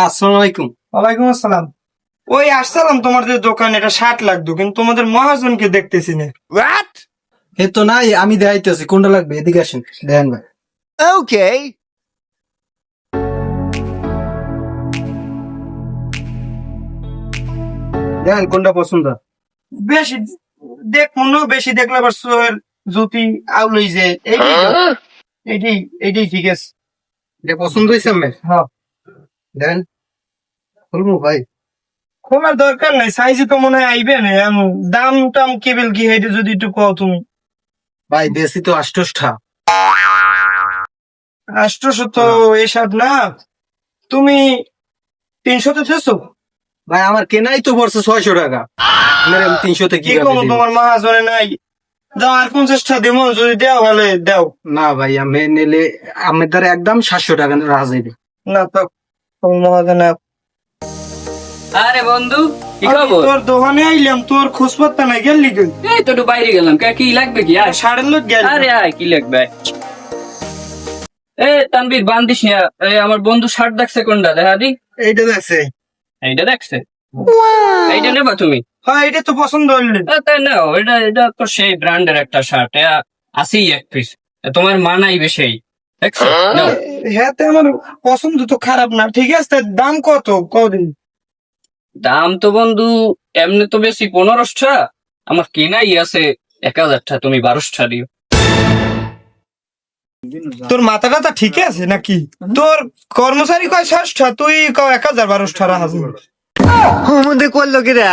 আসসালামু আলাইকুম। ওয়ালাইকুম আসসালাম। ওই আসসালাম তোমাদের দোকানে এটা 60 লাগতো, কিন্তু তোমাদের মহাজনকে দেখতেছি না। এ তো নাই, আমি দেখাইতেছি কোনটা লাগবে, এদিকে আসেন দেখেন ভাই। Okay. দেখেন কোনটা পছন্দ। বেশি দেখবো না, বেশি দেখলে আবার সোয়ের জুতি আউলই যে এইটাই তো, এইটাই এইটাই ঠিক আছে। এটা পছন্দ হয়েছে আমার। হ্যাঁ, দেখেন খুলবো ভাই। খোলার দরকার নাই, সাইজে তো মনে হয় আইবে না। দাম টাম কেবল কি এটা যদি একটু কও তুমি। ভাই বেশি তো 8টা। 800 তো এসব না, তুমি 300-তে থেছো। ভাই আমার কেনাই তো পড়ছে 600 টাকা, আপনার আমি 300-তে কি কিভাবে কমো দিব? তোমার মহাজনে নাই? দাও আর 50টা দেবো, যদি দেও হলে দাও। না ভাই, আমি নিলে আমার দ্বারা একদম 700 টাকা রাজি দিই। না তো তোমার মহাজনে। আরে বন্ধু, কি খবর? তোর দোকানে আইলাম, তোর খোঁজ পাত্তা নাই, গেলি কই? এই তো একটু বাইরে গেলাম, কি লাগবে কি? আয়। সাড়ের লোক গেল। আরে আয়, কি লাগবে? এ তানবীর, বান্দিস না। আমার বন্ধু শার্ট দেখছে, কোনটা দেখা দি। এইটা দেখছে। এইটা দেখছে, এইটা নেবা তুমি? হ্যাঁ, এটা তো পছন্দ হইলে। তাই নাও, এটা এটা তো সেই ব্র্যান্ডের একটা শার্ট, আসি এক পিস, তোমার মানাইবে সেই। দেখছো? নাও। হ্যাঁ, তো আমার পছন্দ তো খারাপ না, ঠিক আছে। তার দাম কত কদিন? দাম তো বন্ধু এমনি তো বেশি 1500, আমার কেনাই আছে 1000টা, তুমি 1200 দিও। তোর মাথাটা তো ঠিক আছে নাকি? তোর কর্মচারী কয় 6টা, তুই কও 1000-1200 রাখা যাবে। Humunde kwallo kira.